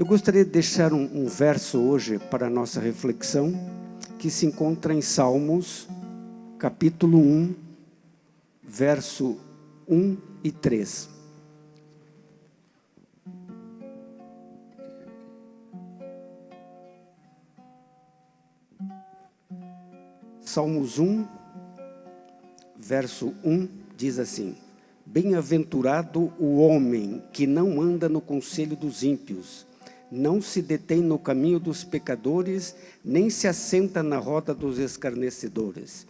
Eu gostaria de deixar um verso hoje para a nossa reflexão, que se encontra em Salmos, capítulo 1, verso 1 e 3. Salmos 1, verso 1, diz assim: Bem-aventurado o homem que não anda no conselho dos ímpios, não se detém no caminho dos pecadores, nem se assenta na roda dos escarnecedores.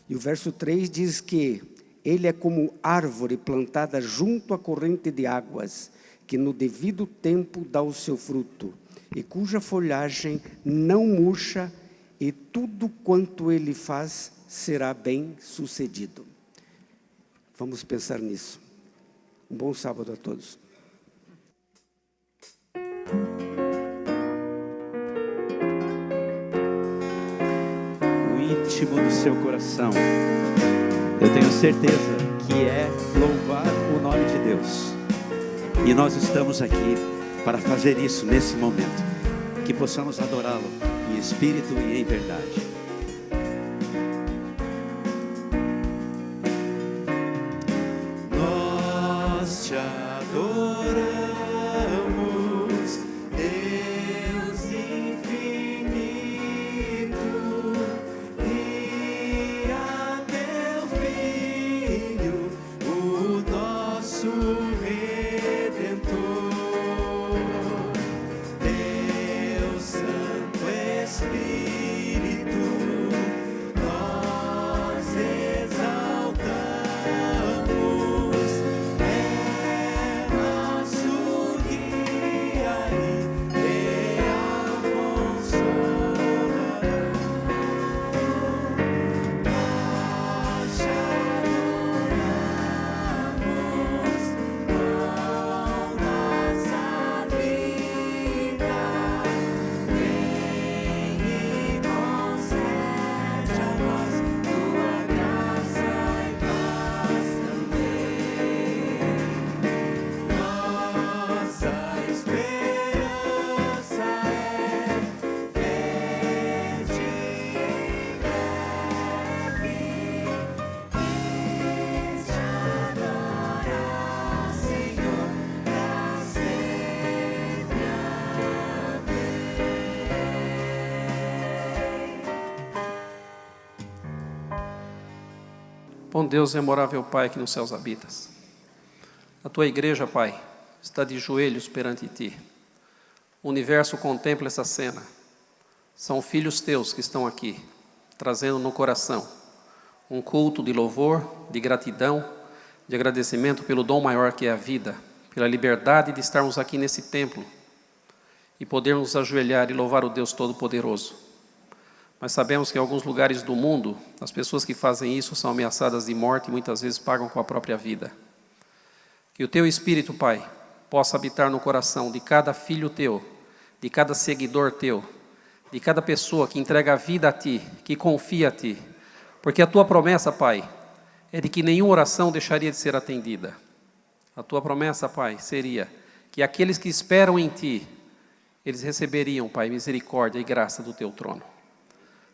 E o verso 3 diz que ele é como árvore plantada junto à corrente de águas, que no devido tempo dá o seu fruto, e cuja folhagem não murcha, e tudo quanto ele faz será bem sucedido. Vamos pensar nisso. Um bom sábado a todos. O íntimo do seu coração, eu tenho certeza que é louvar o nome de Deus. E nós estamos aqui para fazer isso nesse momento, que possamos adorá-lo em espírito e em verdade. Nós te adoramos, Deus infinito, e a teu Filho, o nosso Redentor. Deus Santo Espírito, nós exaltamos, é nosso guia e real consolador. Nós te adoramos com nossa vida. Vem e concede a nós tua graça e paz também. Nossa esperança é ver-te em breve e te adorar, Senhor, pra sempre. Bom Deus e amorável Pai que nos céus habitas, a Tua igreja, Pai, está de joelhos perante Ti. O universo contempla essa cena. São filhos Teus que estão aqui, trazendo no coração um culto de louvor, de gratidão, de agradecimento pelo dom maior que é a vida, pela liberdade de estarmos aqui nesse templo e podermos nos ajoelhar e louvar o Deus Todo-Poderoso. Mas sabemos que em alguns lugares do mundo, as pessoas que fazem isso são ameaçadas de morte e muitas vezes pagam com a própria vida. Que o Teu Espírito, Pai, possa habitar no coração de cada filho Teu, de cada seguidor Teu, de cada pessoa que entrega a vida a Ti, que confia a Ti. Porque a Tua promessa, Pai, é de que nenhuma oração deixaria de ser atendida. A Tua promessa, Pai, seria que aqueles que esperam em Ti, eles receberiam, Pai, misericórdia e graça do Teu trono.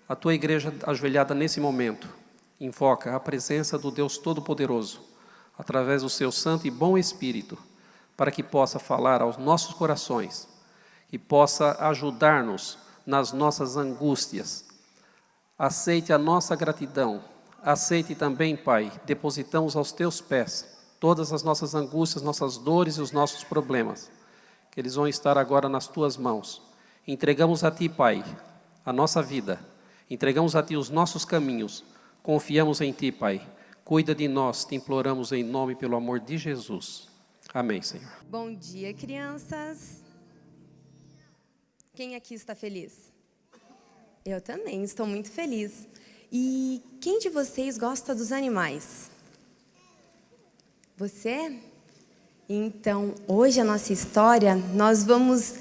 A Tua igreja ajoelhada nesse momento, invoca a presença do Deus Todo-Poderoso, através do Seu Santo e Bom Espírito, para que possa falar aos nossos corações, e possa ajudar-nos nas nossas angústias. Aceite a nossa gratidão, aceite também, Pai, depositamos aos Teus pés todas as nossas angústias, nossas dores e os nossos problemas, que eles vão estar agora nas Tuas mãos. Entregamos a Ti, Pai, a nossa vida, entregamos a Ti os nossos caminhos, confiamos em Ti, Pai. Cuida de nós, Te imploramos em nome, pelo amor de Jesus. Amém, Senhor. Bom dia, crianças. Quem aqui está feliz? Eu também estou muito feliz. E quem de vocês gosta dos animais? Você? Então, hoje a nossa história, nós vamos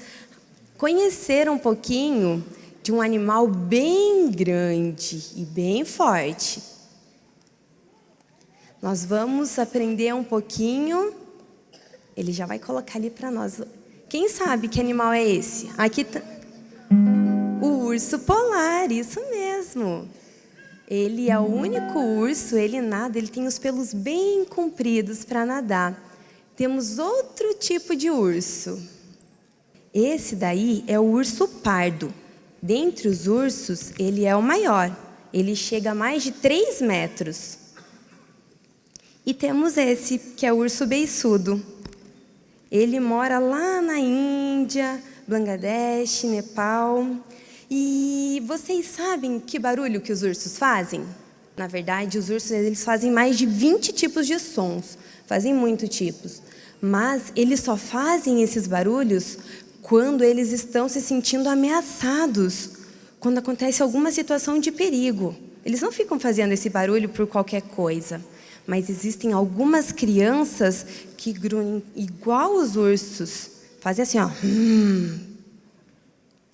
conhecer um pouquinho de um animal bem grande e bem forte. Nós vamos aprender um pouquinho. Ele já vai colocar ali para nós. Quem sabe que animal é esse? Aqui tá... O urso polar, isso mesmo. Ele é o único urso, ele nada, ele tem os pelos bem compridos para nadar. Temos outro tipo de urso. Esse daí é o urso pardo. Dentre os ursos, ele é o maior. Ele chega a mais de 3 metros. E temos esse, que é o urso beiçudo. Ele mora lá na Índia, Bangladesh, Nepal. E vocês sabem que barulho que os ursos fazem? Na verdade, os ursos eles fazem mais de 20 tipos de sons. Fazem muitos tipos. Mas eles só fazem esses barulhos quando eles estão se sentindo ameaçados. Quando acontece alguma situação de perigo. Eles não ficam fazendo esse barulho por qualquer coisa. Mas existem algumas crianças que grunhem igual os ursos. Fazem assim, ó.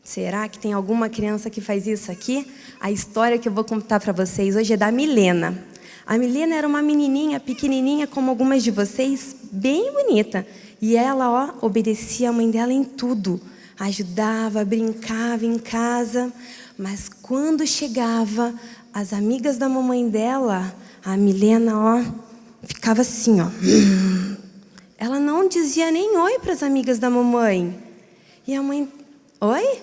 Será que tem alguma criança que faz isso aqui? A história que eu vou contar para vocês hoje é da Milena. A Milena era uma menininha pequenininha, como algumas de vocês, bem bonita. E ela, ó, obedecia a mãe dela em tudo. Ajudava, brincava em casa. Mas quando chegava as amigas da mamãe dela, a Milena, ó, ficava assim, ó. Ela não dizia nem oi para as amigas da mamãe. E a mãe, oi?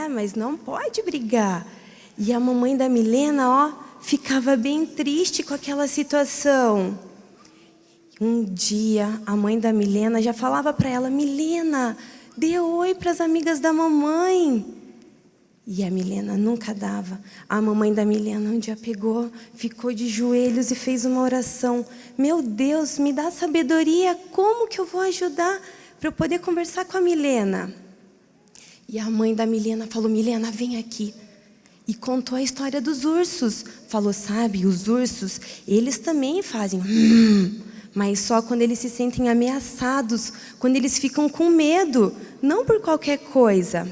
Mas não pode brigar. E a mamãe da Milena, ó, ficava bem triste com aquela situação. Um dia, a mãe da Milena já falava para ela, Milena, dê oi para as amigas da mamãe. E a Milena nunca dava. A mamãe da Milena um dia pegou, ficou de joelhos e fez uma oração. Meu Deus, me dá sabedoria, como que eu vou ajudar para eu poder conversar com a Milena? E a mãe da Milena falou, Milena, vem aqui. E contou a história dos ursos. Falou, sabe, os ursos, eles também fazem mas só quando eles se sentem ameaçados, quando eles ficam com medo, não por qualquer coisa.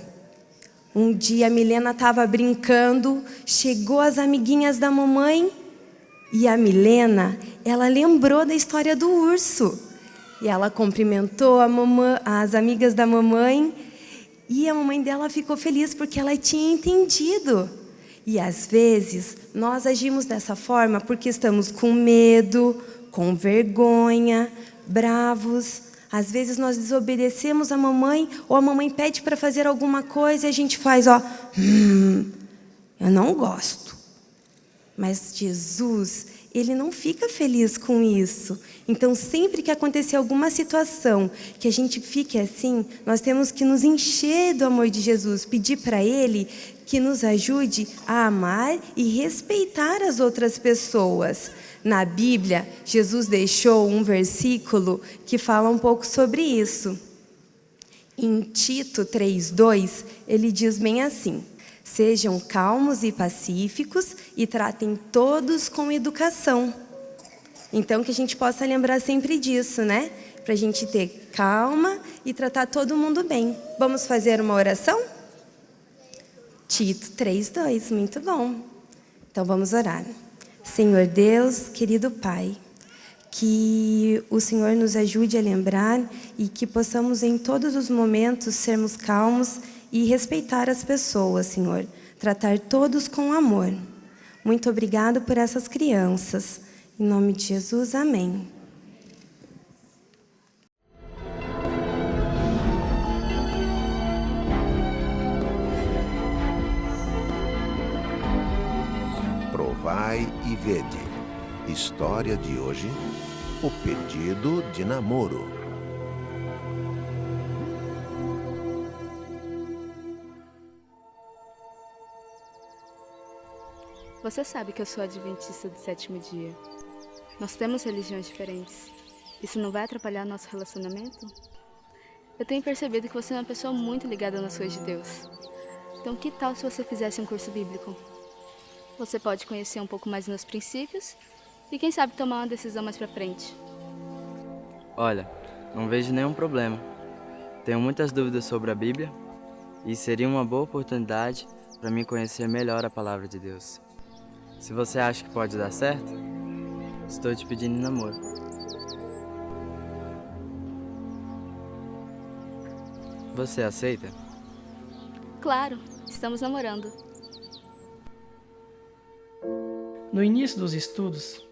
Um dia a Milena estava brincando, chegou as amiguinhas da mamãe e a Milena, ela lembrou da história do urso. E ela cumprimentou as amigas da mamãe e a mamãe dela ficou feliz porque ela tinha entendido. E às vezes nós agimos dessa forma porque estamos com medo, com vergonha, bravos. Às vezes nós desobedecemos a mamãe ou a mamãe pede para fazer alguma coisa e a gente faz, ó, eu não gosto. Mas Jesus, Ele não fica feliz com isso. Então, sempre que acontecer alguma situação que a gente fique assim, nós temos que nos encher do amor de Jesus, pedir para Ele que nos ajude a amar e respeitar as outras pessoas. Na Bíblia, Jesus deixou um versículo que fala um pouco sobre isso. Em Tito 3:2, ele diz bem assim: sejam calmos e pacíficos e tratem todos com educação. Então, que a gente possa lembrar sempre disso, né? Para a gente ter calma e tratar todo mundo bem. Vamos fazer uma oração? Tito 3:2, muito bom. Então, vamos orar. Senhor Deus, querido Pai, que o Senhor nos ajude a lembrar e que possamos em todos os momentos sermos calmos e respeitar as pessoas, Senhor. Tratar todos com amor. Muito obrigado por essas crianças. Em nome de Jesus, amém. Provai e vede. História de hoje: o pedido de namoro. Você sabe que eu sou adventista do 7º dia. Nós temos religiões diferentes. Isso não vai atrapalhar nosso relacionamento? Eu tenho percebido que você é uma pessoa muito ligada nas coisas de Deus. Então, que tal se você fizesse um curso bíblico? Você pode conhecer um pouco mais meus princípios e, quem sabe, tomar uma decisão mais pra frente. Olha, não vejo nenhum problema. Tenho muitas dúvidas sobre a Bíblia e seria uma boa oportunidade para mim conhecer melhor a Palavra de Deus. Se você acha que pode dar certo, estou te pedindo em namoro. Você aceita? Claro, estamos namorando. No início dos estudos,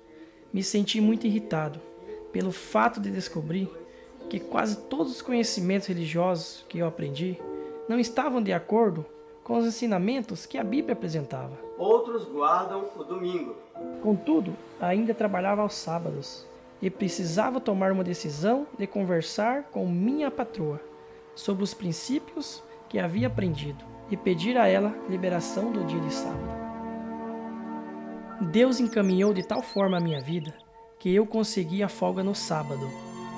me senti muito irritado pelo fato de descobrir que quase todos os conhecimentos religiosos que eu aprendi não estavam de acordo com os ensinamentos que a Bíblia apresentava. Outros guardam o domingo. Contudo, ainda trabalhava aos sábados e precisava tomar uma decisão de conversar com minha patroa sobre os princípios que havia aprendido e pedir a ela liberação do dia de sábado. Deus encaminhou de tal forma a minha vida que eu consegui a folga no sábado,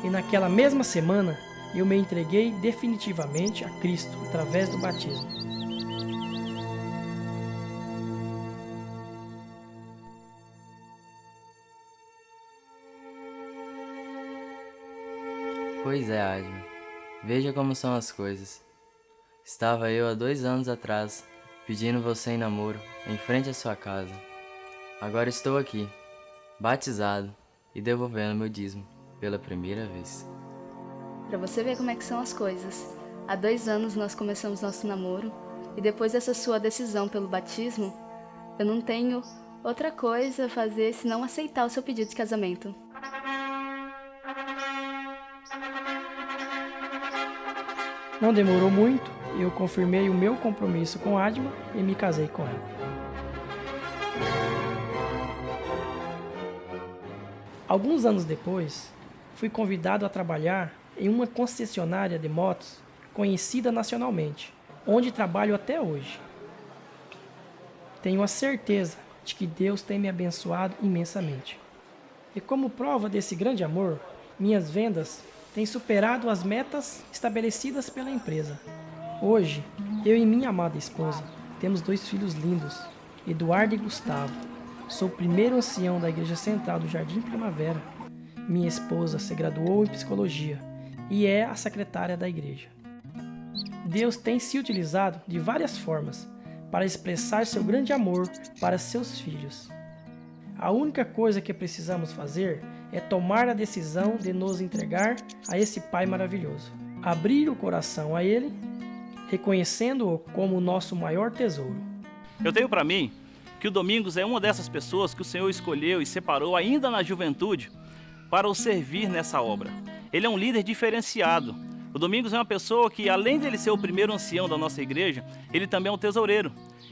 e naquela mesma semana eu me entreguei definitivamente a Cristo através do batismo. Pois é, Adma. Veja como são as coisas. Estava eu há 2 anos atrás, pedindo você em namoro, em frente à sua casa. Agora estou aqui, batizado e devolvendo meu dízimo pela primeira vez. Pra você ver como é que são as coisas. Há 2 anos nós começamos nosso namoro e depois dessa sua decisão pelo batismo, eu não tenho outra coisa a fazer senão aceitar o seu pedido de casamento. Não demorou muito, eu confirmei o meu compromisso com Adma e me casei com ela. Alguns anos depois, fui convidado a trabalhar em uma concessionária de motos conhecida nacionalmente, onde trabalho até hoje. Tenho a certeza de que Deus tem me abençoado imensamente. E como prova desse grande amor, minhas vendas têm superado as metas estabelecidas pela empresa. Hoje, eu e minha amada esposa temos 2 filhos lindos, Eduardo e Gustavo. Sou o primeiro ancião da Igreja Central do Jardim Primavera. Minha esposa se graduou em psicologia e é a secretária da igreja. Deus tem se utilizado de várias formas para expressar seu grande amor para seus filhos. A única coisa que precisamos fazer é tomar a decisão de nos entregar a esse Pai maravilhoso. Abrir o coração a Ele, reconhecendo-o como o nosso maior tesouro. Eu tenho para mim que o Domingos é uma dessas pessoas que o Senhor escolheu e separou ainda na juventude para o servir nessa obra. Ele é um líder diferenciado. O Domingos é uma pessoa que, além de ele ser o primeiro ancião da nossa igreja, ele também é um tesoureiro.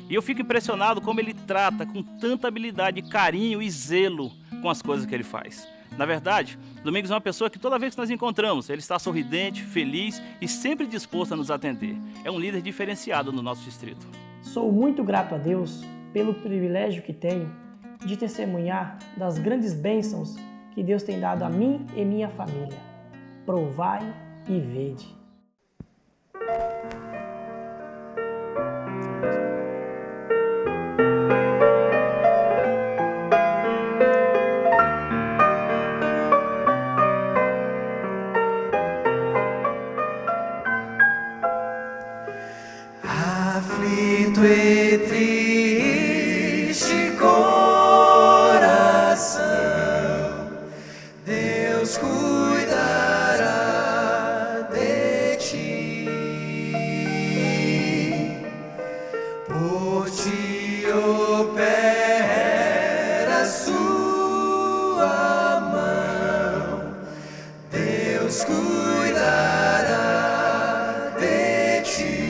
E eu fico impressionado como ele trata com tanta habilidade, carinho e zelo com as coisas que ele faz. Na verdade, Domingos é uma pessoa que toda vez que nós encontramos, ele está sorridente, feliz e sempre disposto a nos atender. É um líder diferenciado no nosso distrito. Sou muito grato a Deus pelo privilégio que tenho de testemunhar das grandes bênçãos que Deus tem dado a mim e minha família. Provai e vede. Aflito e triste coração, Deus cuidará de ti, por ti opera sua mão, Deus cuidará de ti.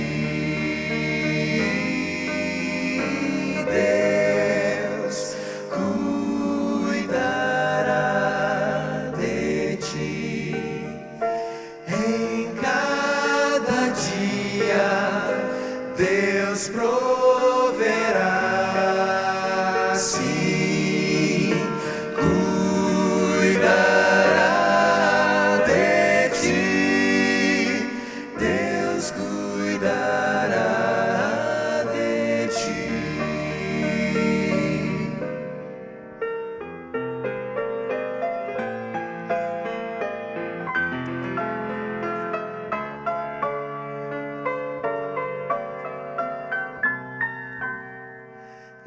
Deus proverá, sim, cuidará de ti. Deus cuidará de ti.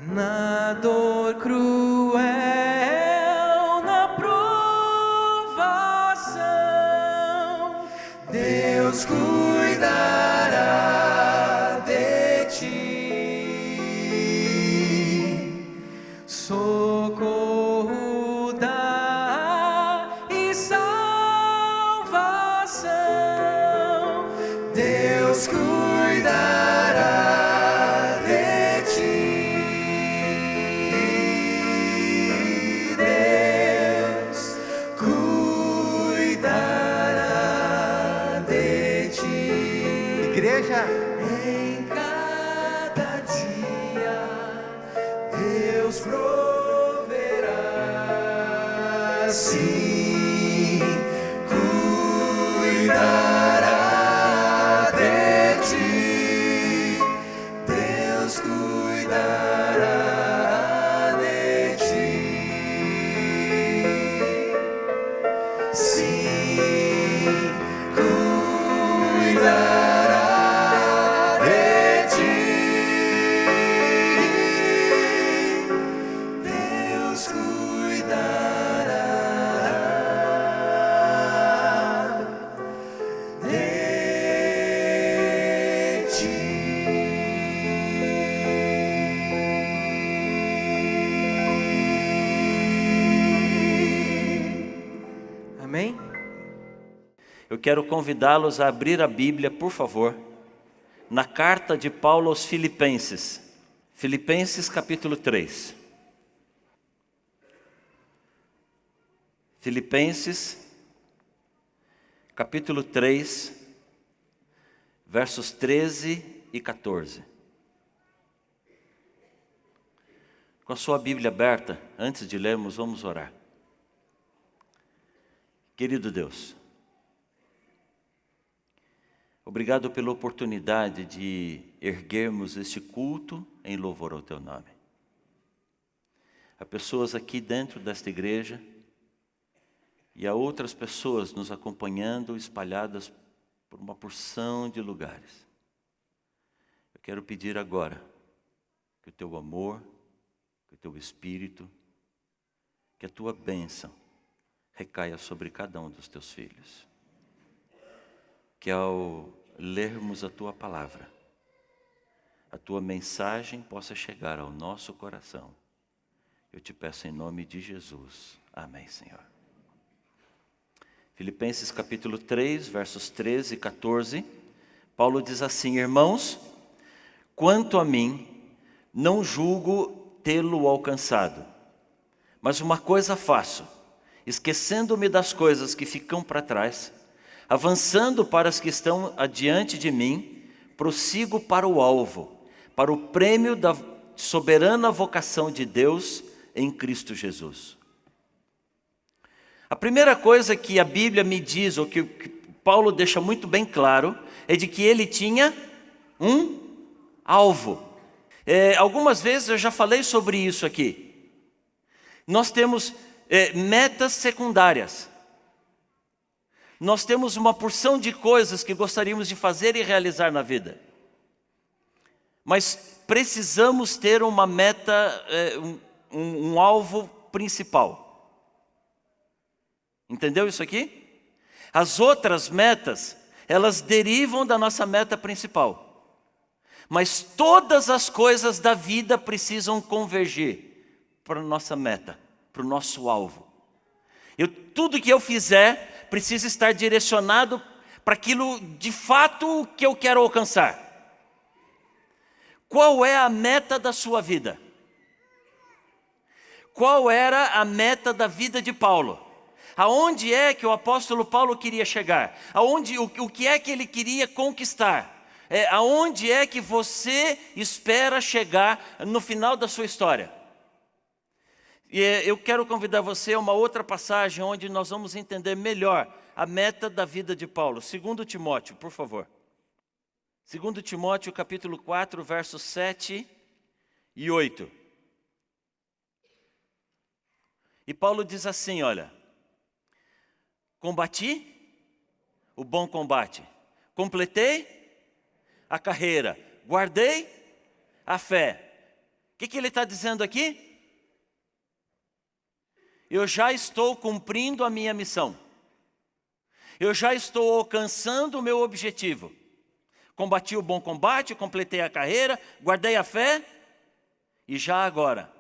Na dor cruel, na provação, Deus cuida. socorro dá e salvação. Deus cuidará de ti. Deus cuidará de ti. Igreja. Em cada dia Deus proverá, sim, cuidará de ti. Deus cuidará de ti. Sim, cuidará de ti. Deus cuidará de ti. Amém? Eu quero convidá-los a abrir a Bíblia, por favor, na carta de Paulo aos Filipenses. Filipenses capítulo 3. Filipenses capítulo 3, versos 13 e 14. Com a sua Bíblia aberta, antes de lermos, vamos orar. Querido Deus, obrigado pela oportunidade de erguermos este culto em louvor ao Teu nome. Há pessoas aqui dentro desta igreja e há outras pessoas nos acompanhando, espalhadas por uma porção de lugares. Eu quero pedir agora que o Teu amor, que o Teu Espírito, que a Tua bênção recaia sobre cada um dos Teus filhos. Que ao lermos a Tua palavra, a Tua mensagem possa chegar ao nosso coração. Eu te peço em nome de Jesus. Amém, Senhor. Filipenses capítulo 3, versos 13 e 14. Paulo diz assim: irmãos, quanto a mim, não julgo tê-lo alcançado, mas uma coisa faço, esquecendo-me das coisas que ficam para trás, avançando para as que estão adiante de mim, prossigo para o alvo, para o prêmio da soberana vocação de Deus em Cristo Jesus. A primeira coisa que a Bíblia me diz, ou que Paulo deixa muito bem claro, é de que ele tinha um alvo. Algumas vezes eu já falei sobre isso aqui. Nós temos metas secundárias. Nós temos uma porção de coisas que gostaríamos de fazer e realizar na vida. Mas precisamos ter uma meta, um alvo principal. Entendeu isso aqui? As outras metas, elas derivam da nossa meta principal. Mas todas as coisas da vida precisam convergir para a nossa meta, para o nosso alvo. Tudo que eu fizer precisa estar direcionado para aquilo de fato que eu quero alcançar. Qual é a meta da sua vida? Qual era a meta da vida de Paulo? Aonde é que o apóstolo Paulo queria chegar? O que é que ele queria conquistar? Aonde é que você espera chegar no final da sua história? E eu quero convidar você a uma outra passagem onde nós vamos entender melhor a meta da vida de Paulo. 2 Timóteo, por favor. 2 Timóteo, capítulo 4, versos 7 e 8. E Paulo diz assim, olha: combati o bom combate, completei a carreira, guardei a fé. O que ele está dizendo aqui? Eu já estou cumprindo a minha missão. Eu já estou alcançando o meu objetivo. Combati o bom combate, completei a carreira, guardei a fé. E já agora,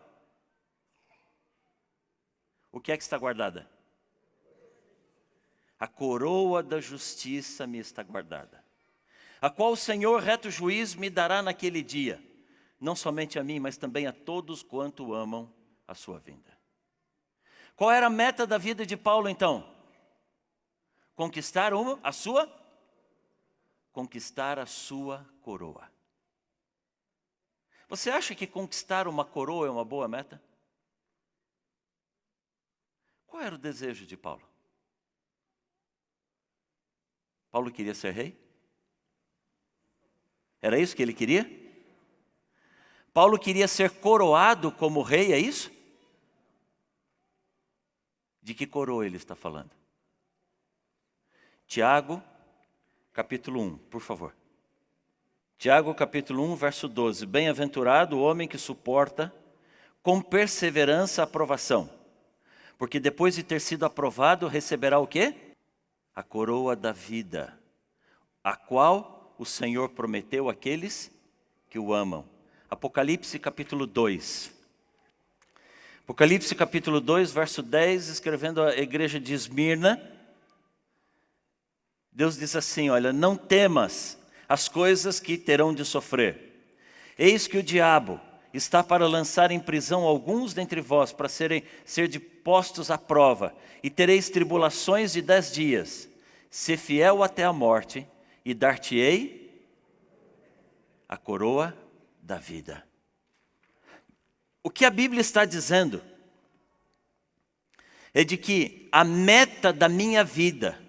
O que é que está guardada? A coroa da justiça me está guardada, a qual o Senhor reto juiz me dará naquele dia, não somente a mim, mas também a todos quanto amam a sua vinda. Qual era a meta da vida de Paulo então? Conquistar a sua coroa. Você acha que conquistar uma coroa é uma boa meta? Qual era o desejo de Paulo? Paulo queria ser rei? Era isso que ele queria? Paulo queria ser coroado como rei, é isso? De que coroa ele está falando? Tiago, capítulo 1, por favor. Tiago, capítulo 1, verso 12. Bem-aventurado o homem que suporta com perseverança a provação, porque depois de ter sido aprovado, receberá o quê? A coroa da vida, a qual o Senhor prometeu àqueles que o amam. Apocalipse capítulo 2. Apocalipse capítulo 2, verso 10, escrevendo à igreja de Esmirna, Deus diz assim, olha, não temas as coisas que terão de sofrer. Eis que o diabo está para lançar em prisão alguns dentre vós, para ser postos à prova, e tereis tribulações de 10 dias. Sê fiel até a morte, e dar-te-ei a coroa da vida. O que a Bíblia está dizendo é de que a meta da minha vida,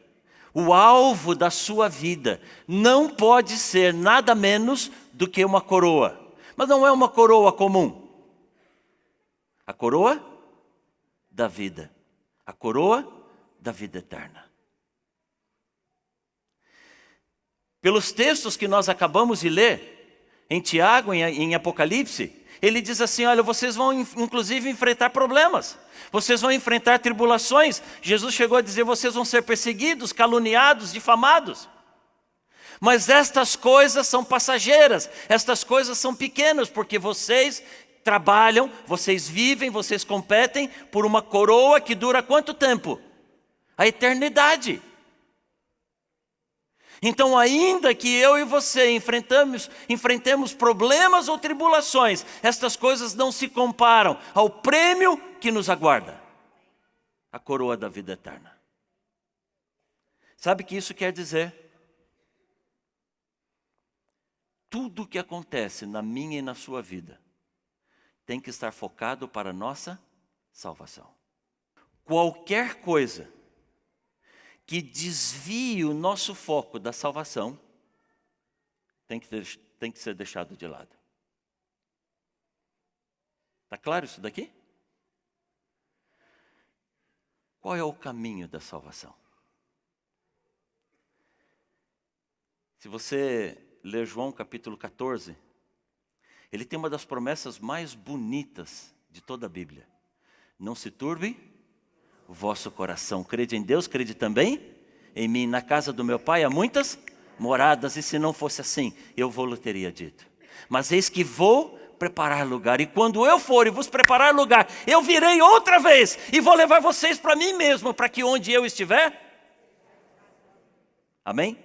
o alvo da sua vida, não pode ser nada menos do que uma coroa. Mas não é uma coroa comum. A coroa da vida. A coroa da vida eterna. Pelos textos que nós acabamos de ler, em Tiago, em Apocalipse, ele diz assim, olha, vocês vão inclusive enfrentar problemas. Vocês vão enfrentar tribulações. Jesus chegou a dizer, vocês vão ser perseguidos, caluniados, difamados. Mas estas coisas são passageiras, estas coisas são pequenas, porque vocês trabalham, vocês vivem, vocês competem por uma coroa que dura quanto tempo? A eternidade. Então, ainda que eu e você enfrentemos problemas ou tribulações, estas coisas não se comparam ao prêmio que nos aguarda, a coroa da vida eterna. Sabe o que isso quer dizer? Tudo o que acontece na minha e na sua vida tem que estar focado para a nossa salvação. Qualquer coisa que desvie o nosso foco da salvação tem que ser deixado de lado. Está claro isso daqui? Qual é o caminho da salvação? Se você ler João capítulo 14, ele tem uma das promessas mais bonitas de toda a Bíblia. Não se turbe o vosso coração. Crede em Deus, crede também em mim. Na casa do meu pai há muitas moradas, e se não fosse assim, eu vou-lhe teria dito. Mas eis que vou preparar lugar, e quando eu for e vos preparar lugar, eu virei outra vez, e vou levar vocês para mim mesmo, para que onde eu estiver. Amém?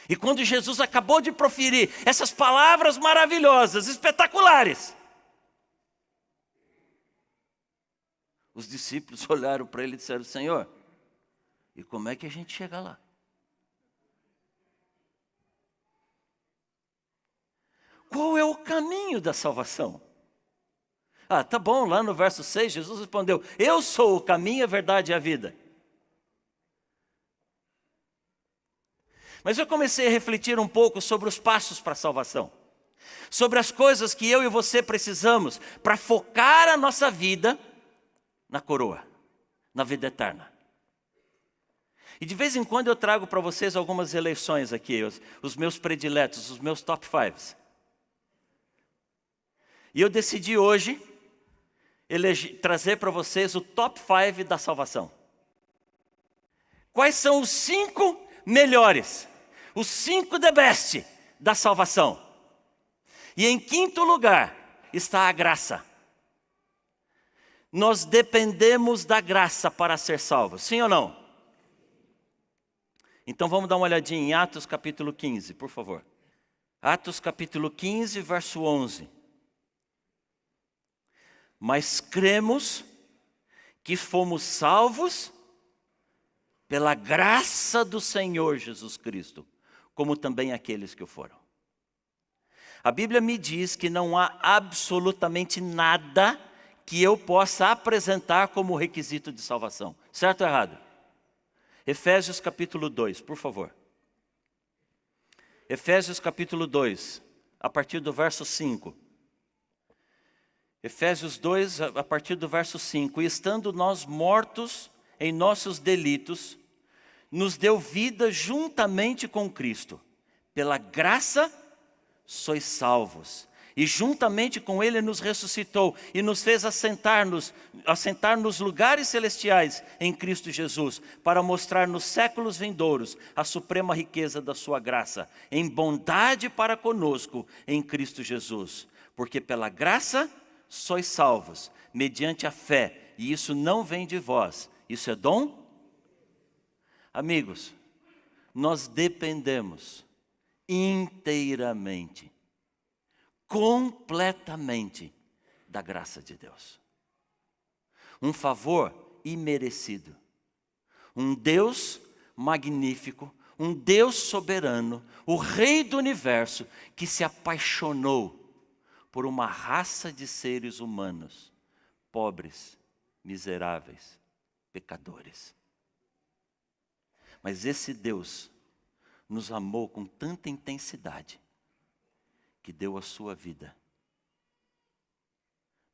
E quando Jesus acabou de proferir essas palavras maravilhosas, espetaculares, os discípulos olharam para ele e disseram, Senhor, e como é que a gente chega lá? Qual é o caminho da salvação? Ah, tá bom, lá no verso 6, Jesus respondeu, eu sou o caminho, a verdade e a vida. Mas eu comecei a refletir um pouco sobre os passos para a salvação. Sobre as coisas que eu e você precisamos para focar a nossa vida na coroa, na vida eterna. E de vez em quando eu trago para vocês algumas eleições aqui, os meus prediletos, os meus top 5. E eu decidi hoje trazer para vocês o top 5 da salvação. Quais são os 5 melhores, os 5 the best da salvação? E em quinto lugar está a graça. nós dependemos da graça para ser salvos, sim ou não? Então vamos dar uma olhadinha em Atos capítulo 15, por favor. Atos capítulo 15, verso 11. Mas cremos que fomos salvos pela graça do Senhor Jesus Cristo, como também aqueles que o foram. A Bíblia me diz que não há absolutamente nada que eu possa apresentar como requisito de salvação. Certo ou errado? Efésios capítulo 2, por favor. Efésios capítulo 2, a partir do verso 5. Efésios 2, a partir do verso 5. E estando nós mortos em nossos delitos, nos deu vida juntamente com Cristo. Pela graça sois salvos. E juntamente com Ele nos ressuscitou e nos fez assentar nos lugares celestiais em Cristo Jesus, para mostrar nos séculos vindouros a suprema riqueza da sua graça, em bondade para conosco em Cristo Jesus. Porque pela graça sois salvos, mediante a fé, e isso não vem de vós, isso é dom? Amigos, nós dependemos inteiramente, completamente da graça de Deus. Um favor imerecido. Um Deus magnífico, um Deus soberano, o Rei do universo, que se apaixonou por uma raça de seres humanos, pobres, miseráveis, pecadores. Mas esse Deus nos amou com tanta intensidade, que deu a sua vida,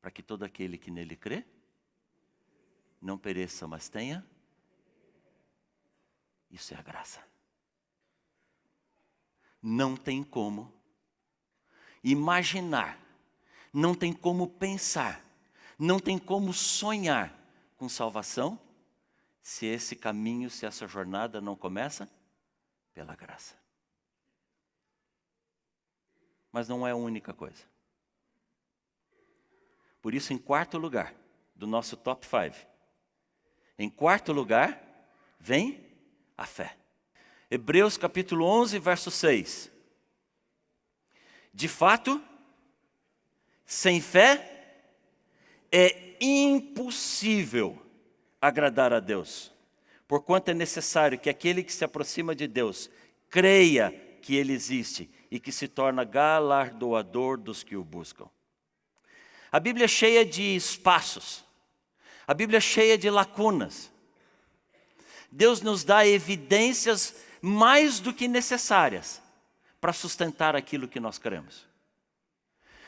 para que todo aquele que nele crê, não pereça, mas tenha. Isso é a graça. Não tem como imaginar, não tem como pensar, não tem como sonhar com salvação, se esse caminho, se essa jornada não começa pela graça. Mas não é a única coisa. Por isso, em quarto lugar, do nosso top 5, em quarto lugar, vem a fé. Hebreus capítulo 11, verso 6. De fato, sem fé, é impossível agradar a Deus, porquanto é necessário que aquele que se aproxima de Deus creia que Ele existe e que se torna galardoador dos que o buscam. A Bíblia é cheia de espaços, a Bíblia é cheia de lacunas. Deus nos dá evidências mais do que necessárias para sustentar aquilo que nós cremos.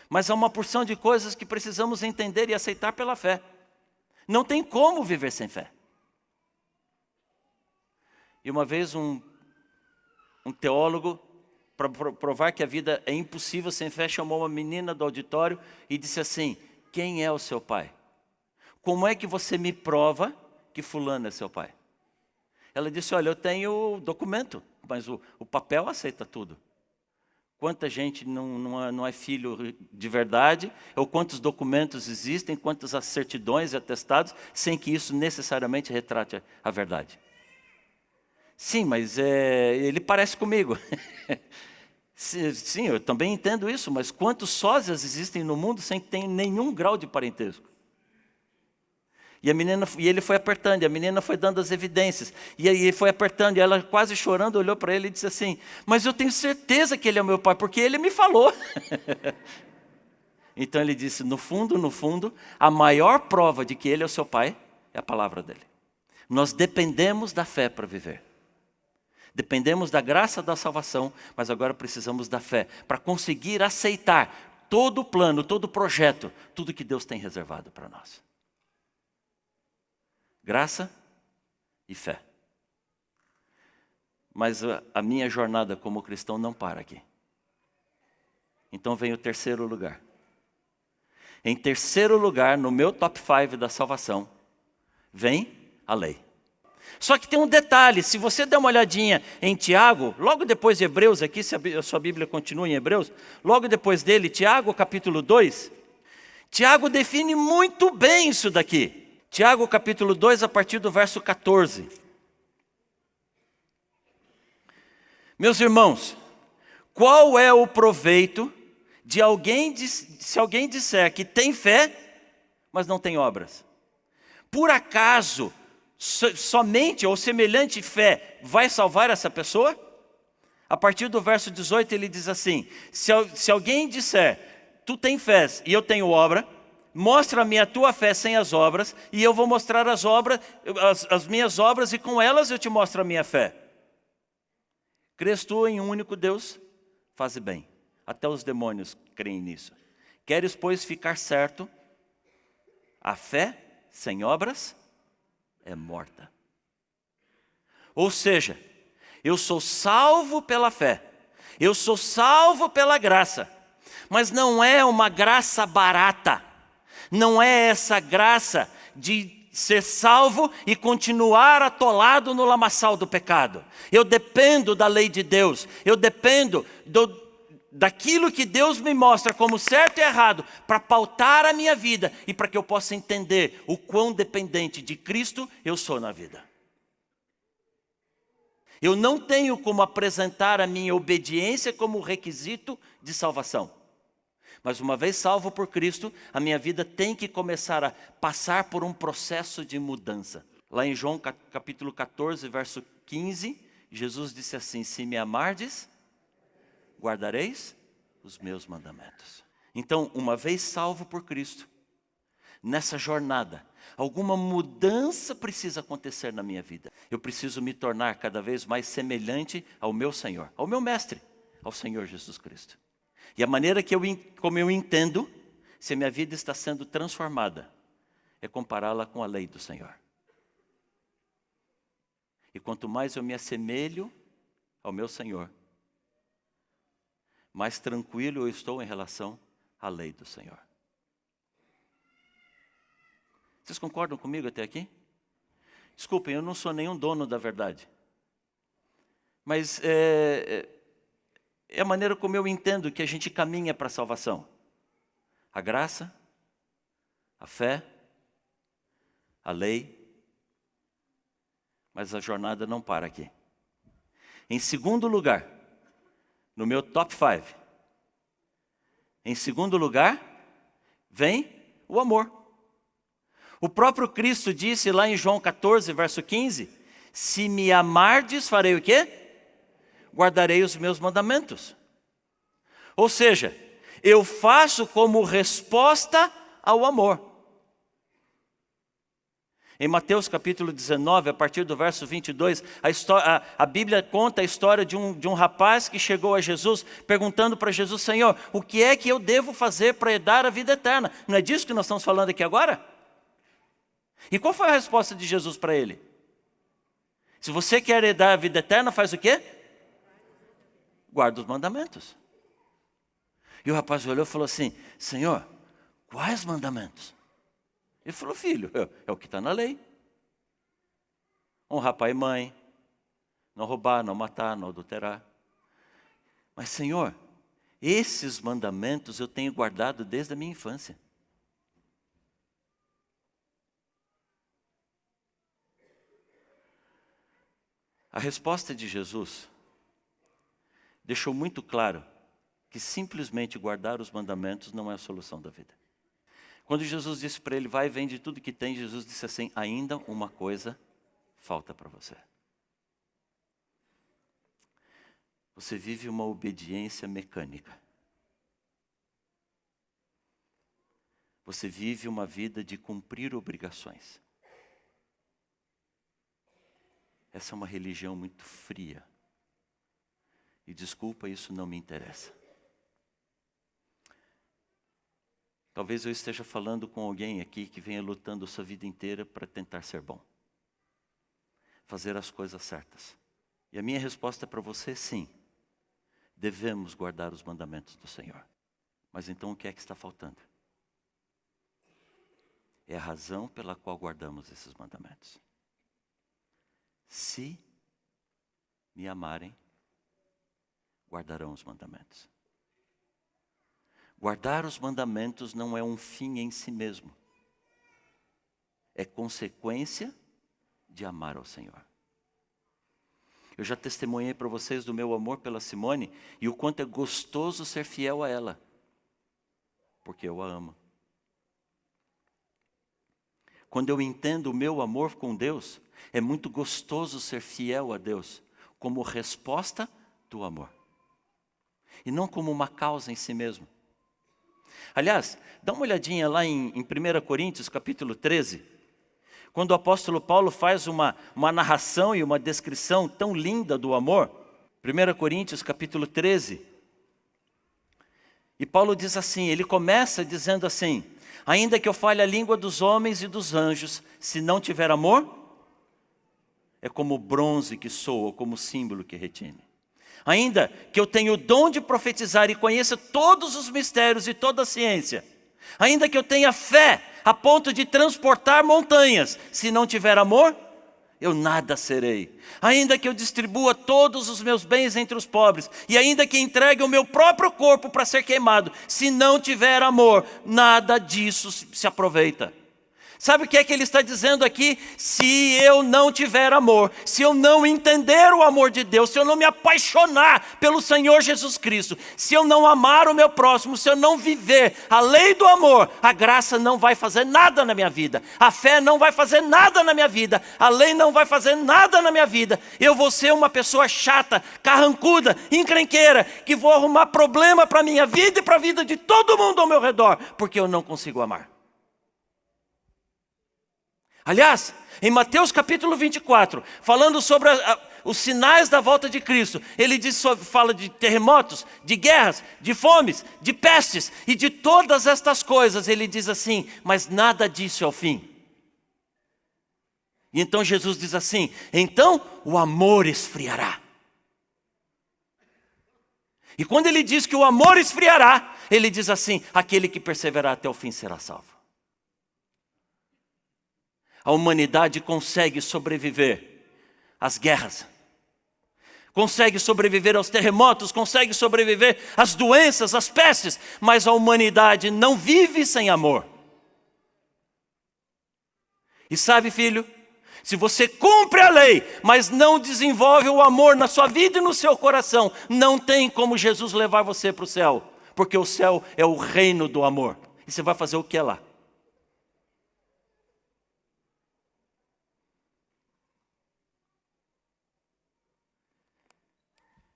Mas há uma porção de coisas que precisamos entender e aceitar pela fé. Não tem como viver sem fé. E uma vez um teólogo, para provar que a vida é impossível sem fé, chamou uma menina do auditório e disse assim: quem é o seu pai? Como é que você me prova que fulano é seu pai? Ela disse: olha, eu tenho documento, mas o papel aceita tudo. Quanta gente não é filho de verdade, ou quantos documentos existem, quantas certidões e atestados, sem que isso necessariamente retrate a verdade. Sim, mas ele parece comigo. Sim, eu também entendo isso, mas quantos sósias existem no mundo sem que tenham nenhum grau de parentesco? E ele foi apertando, e a menina foi dando as evidências. E aí ele foi apertando, e ela quase chorando olhou para ele e disse assim: mas eu tenho certeza que ele é meu pai, porque ele me falou. Então ele disse: no fundo, a maior prova de que ele é o seu pai é a palavra dele. Nós dependemos da fé para viver. Dependemos da graça da salvação, mas agora precisamos da fé para conseguir aceitar todo o plano, todo o projeto, tudo que Deus tem reservado para nós. Graça e fé. Mas a minha jornada como cristão não para aqui. Então vem o terceiro lugar. Em terceiro lugar, no meu top 5 da salvação, vem a lei. Só que tem um detalhe: se você der uma olhadinha em Tiago, logo depois de Hebreus aqui, se a sua Bíblia continua em Hebreus, logo depois dele, Tiago capítulo 2, Tiago define muito bem isso daqui. Tiago capítulo 2, a partir do verso 14. Meus irmãos, qual é o proveito de se alguém disser que tem fé, mas não tem obras? Por acaso, somente ou semelhante fé vai salvar essa pessoa? A partir do verso 18 ele diz assim: se alguém disser, tu tem fé e eu tenho obra, mostra-me a tua fé sem as obras, e eu vou mostrar as minhas obras, e com elas eu te mostro a minha fé. Crês tu em um único Deus? Faze bem. Até os demônios creem nisso. Queres, pois, ficar certo? A fé sem obras é morta. Ou seja, eu sou salvo pela fé, eu sou salvo pela graça, mas não é uma graça barata, não é essa graça de ser salvo e continuar atolado no lamaçal do pecado. Eu dependo da lei de Deus, eu dependo daquilo que Deus me mostra como certo e errado, para pautar a minha vida e para que eu possa entender o quão dependente de Cristo eu sou na vida. Eu não tenho como apresentar a minha obediência como requisito de salvação. Mas uma vez salvo por Cristo, a minha vida tem que começar a passar por um processo de mudança. Lá em João capítulo 14, verso 15, Jesus disse assim: se me amardes, guardareis os meus mandamentos. Então, uma vez salvo por Cristo, nessa jornada, alguma mudança precisa acontecer na minha vida. Eu preciso me tornar cada vez mais semelhante ao meu Senhor, ao meu Mestre, ao Senhor Jesus Cristo. E a maneira como eu entendo se a minha vida está sendo transformada é compará-la com a lei do Senhor. E quanto mais eu me assemelho ao meu Senhor, mais tranquilo eu estou em relação à lei do Senhor. Vocês concordam comigo até aqui? Desculpem, eu não sou nenhum dono da verdade. Mas é a maneira como eu entendo que a gente caminha para a salvação. A graça, a fé, a lei. Mas a jornada não para aqui. Em segundo lugar, no meu top 5, em segundo lugar, vem o amor. O próprio Cristo disse lá em João 14, verso 15, se me amardes, farei o quê? Guardarei os meus mandamentos. Ou seja, eu faço como resposta ao amor. Em Mateus capítulo 19, a partir do verso 22, a Bíblia conta a história de um rapaz que chegou a Jesus, perguntando para Jesus: Senhor, o que é que eu devo fazer para herdar a vida eterna? Não é disso que nós estamos falando aqui agora? E qual foi a resposta de Jesus para ele? Se você quer herdar a vida eterna, faz o quê? Guarda os mandamentos. E o rapaz olhou e falou assim: Senhor, quais mandamentos? Ele falou: filho, é o que está na lei. Honrar pai e mãe, não roubar, não matar, não adulterar. Mas Senhor, esses mandamentos eu tenho guardado desde a minha infância. A resposta de Jesus deixou muito claro que simplesmente guardar os mandamentos não é a solução da vida. Quando Jesus disse para ele: vai e vende tudo que tem, Jesus disse assim: ainda uma coisa falta para você. Você vive uma obediência mecânica. Você vive uma vida de cumprir obrigações. Essa é uma religião muito fria. E desculpa, isso não me interessa. Talvez eu esteja falando com alguém aqui que venha lutando a sua vida inteira para tentar ser bom. Fazer as coisas certas. E a minha resposta para você é sim. Devemos guardar os mandamentos do Senhor. Mas então o que é que está faltando? É a razão pela qual guardamos esses mandamentos. Se me amarem, guardarão os mandamentos. Guardar os mandamentos não é um fim em si mesmo. É consequência de amar ao Senhor. Eu já testemunhei para vocês do meu amor pela Simone e o quanto é gostoso ser fiel a ela, porque eu a amo. Quando eu entendo o meu amor com Deus, é muito gostoso ser fiel a Deus, como resposta do amor. E não como uma causa em si mesmo. Aliás, dá uma olhadinha lá em 1 Coríntios, capítulo 13, quando o apóstolo Paulo faz uma narração e uma descrição tão linda do amor. 1 Coríntios, capítulo 13. E Paulo diz assim, ele começa dizendo assim: ainda que eu fale a língua dos homens e dos anjos, se não tiver amor, é como o bronze que soa, como o símbolo que retine. Ainda que eu tenha o dom de profetizar e conheça todos os mistérios e toda a ciência, ainda que eu tenha fé a ponto de transportar montanhas, se não tiver amor, eu nada serei. Ainda que eu distribua todos os meus bens entre os pobres, e ainda que entregue o meu próprio corpo para ser queimado, se não tiver amor, nada disso se aproveita. Sabe o que é que ele está dizendo aqui? Se eu não tiver amor, se eu não entender o amor de Deus, se eu não me apaixonar pelo Senhor Jesus Cristo, se eu não amar o meu próximo, se eu não viver a lei do amor, a graça não vai fazer nada na minha vida, a fé não vai fazer nada na minha vida, a lei não vai fazer nada na minha vida. Eu vou ser uma pessoa chata, carrancuda, encrenqueira, que vou arrumar problema para a minha vida e para a vida de todo mundo ao meu redor, porque eu não consigo amar. Aliás, em Mateus capítulo 24, falando sobre os sinais da volta de Cristo, ele fala de terremotos, de guerras, de fomes, de pestes e de todas estas coisas. Ele diz assim, mas nada disso é o fim. E então Jesus diz assim, então o amor esfriará. E quando ele diz que o amor esfriará, ele diz assim, aquele que perseverar até o fim será salvo. A humanidade consegue sobreviver às guerras, consegue sobreviver aos terremotos, consegue sobreviver às doenças, às pestes, mas a humanidade não vive sem amor. E sabe, filho, se você cumpre a lei, mas não desenvolve o amor na sua vida e no seu coração, não tem como Jesus levar você para o céu, porque o céu é o reino do amor. E você vai fazer o que lá?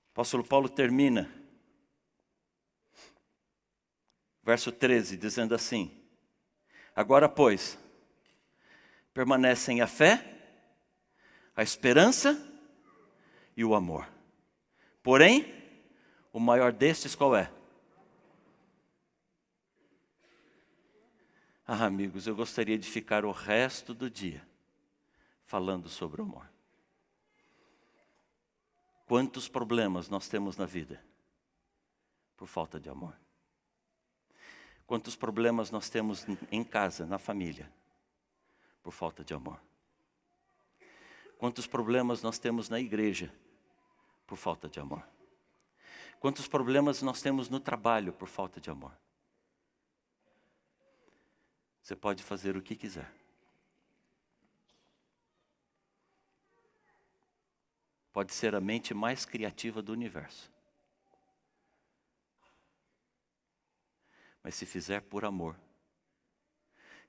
O apóstolo Paulo termina, verso 13, dizendo assim, agora, pois, permanecem a fé, a esperança e o amor. Porém, o maior destes qual é? Ah, amigos, eu gostaria de ficar o resto do dia falando sobre o amor. Quantos problemas nós temos na vida por falta de amor? Quantos problemas nós temos em casa, na família, por falta de amor? Quantos problemas nós temos na igreja por falta de amor? Quantos problemas nós temos no trabalho por falta de amor? Você pode fazer o que quiser. Pode ser a mente mais criativa do universo. Mas se fizer por amor,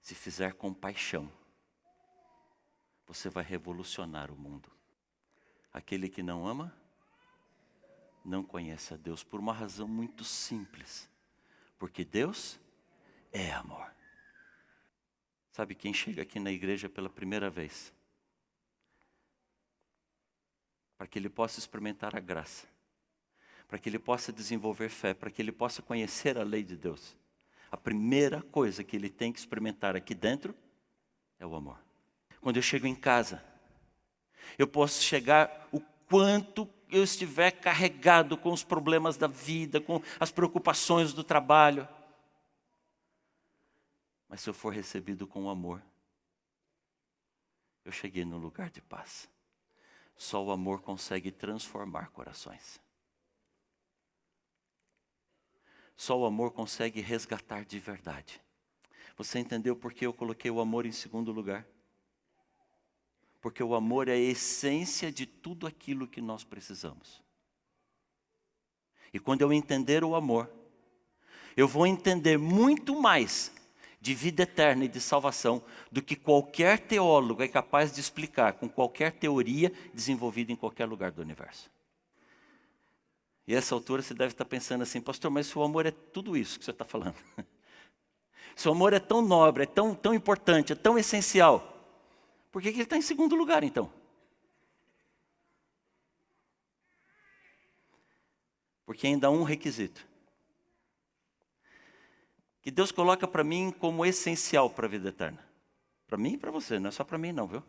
se fizer com paixão, você vai revolucionar o mundo. Aquele que não ama, não conhece a Deus, por uma razão muito simples. Porque Deus é amor. Sabe quem chega aqui na igreja pela primeira vez? Para que ele possa experimentar a graça, para que ele possa desenvolver fé, para que ele possa conhecer a lei de Deus. A primeira coisa que ele tem que experimentar aqui dentro é o amor. Quando eu chego em casa, eu posso chegar o quanto eu estiver carregado com os problemas da vida, com as preocupações do trabalho. Mas se eu for recebido com amor, eu cheguei num lugar de paz. Só o amor consegue transformar corações. Só o amor consegue resgatar de verdade. Você entendeu por que eu coloquei o amor em segundo lugar? Porque o amor é a essência de tudo aquilo que nós precisamos. E quando eu entender o amor, eu vou entender muito mais de vida eterna e de salvação do que qualquer teólogo é capaz de explicar com qualquer teoria desenvolvida em qualquer lugar do universo. E a essa altura você deve estar pensando assim, pastor, mas se o amor é tudo isso que você está falando, se o amor é tão nobre, é tão importante, é tão essencial, por que ele está em segundo lugar então? Porque ainda há um requisito que Deus coloca para mim como essencial para a vida eterna. Para mim e para você, não é só para mim não, viu?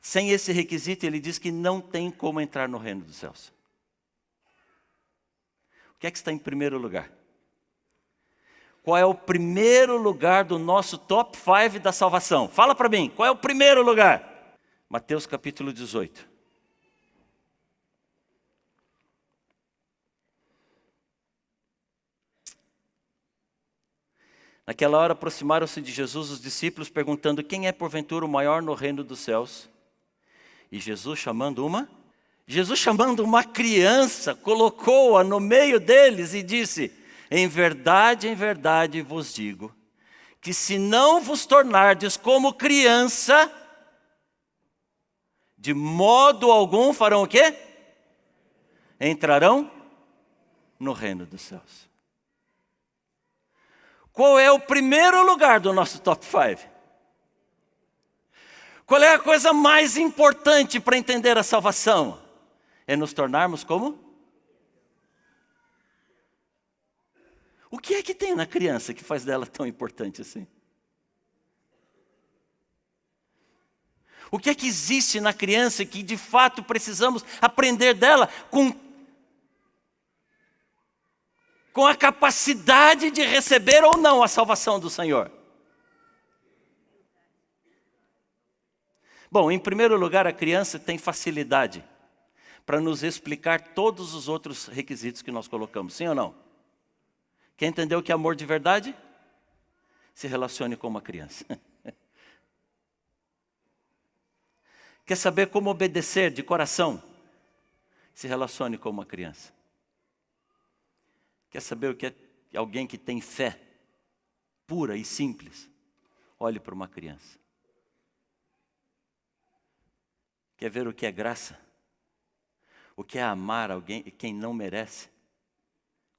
Sem esse requisito, ele diz que não tem como entrar no reino dos céus. O que é que está em primeiro lugar? Qual é o primeiro lugar do nosso top 5 da salvação? Fala para mim, qual é o primeiro lugar? Mateus capítulo 18. Naquela hora aproximaram-se de Jesus os discípulos, perguntando, quem é porventura o maior no reino dos céus? E Jesus chamando uma criança, colocou-a no meio deles e disse, em verdade vos digo, que se não vos tornardes como criança, de modo algum farão o quê? Entrarão no reino dos céus. Qual é o primeiro lugar do nosso top 5? Qual é a coisa mais importante para entender a salvação? É nos tornarmos como? O que é que tem na criança que faz dela tão importante assim? O que é que existe na criança que de fato precisamos aprender dela com a capacidade de receber ou não a salvação do Senhor? Bom, em primeiro lugar, a criança tem facilidade para nos explicar todos os outros requisitos que nós colocamos, sim ou não? Quem entendeu que é amor de verdade? Se relacione com uma criança. Quer saber como obedecer de coração? Se relacione com uma criança. Quer saber o que é alguém que tem fé pura e simples? Olhe para uma criança. Quer ver o que é graça? O que é amar alguém e quem não merece?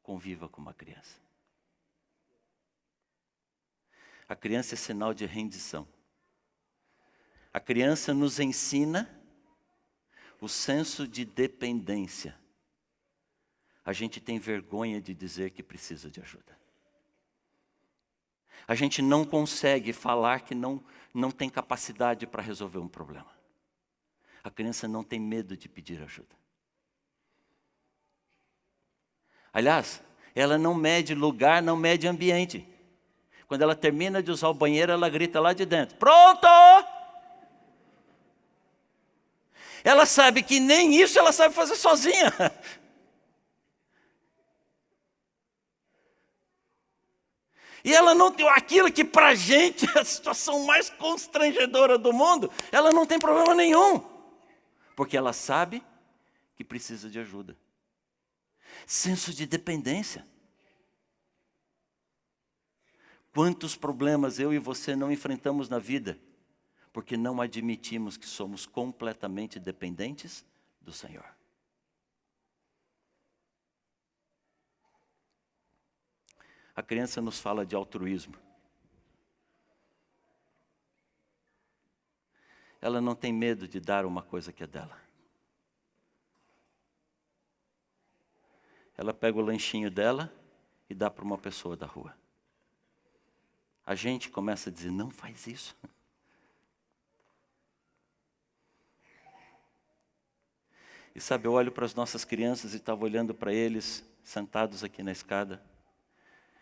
Conviva com uma criança. A criança é sinal de rendição. A criança nos ensina o senso de dependência. A gente tem vergonha de dizer que precisa de ajuda. A gente não consegue falar que não tem capacidade para resolver um problema. A criança não tem medo de pedir ajuda. Aliás, ela não mede lugar, não mede ambiente. Quando ela termina de usar o banheiro, ela grita lá de dentro, pronto! Ela sabe que nem isso ela sabe fazer sozinha. E ela não tem aquilo que para a gente é a situação mais constrangedora do mundo, ela não tem problema nenhum. Porque ela sabe que precisa de ajuda. Senso de dependência. Quantos problemas eu e você não enfrentamos na vida, porque não admitimos que somos completamente dependentes do Senhor. A criança nos fala de altruísmo. Ela não tem medo de dar uma coisa que é dela. Ela pega o lanchinho dela e dá para uma pessoa da rua. A gente começa a dizer, não faz isso. E sabe, eu olho para as nossas crianças e estava olhando para eles, sentados aqui na escada,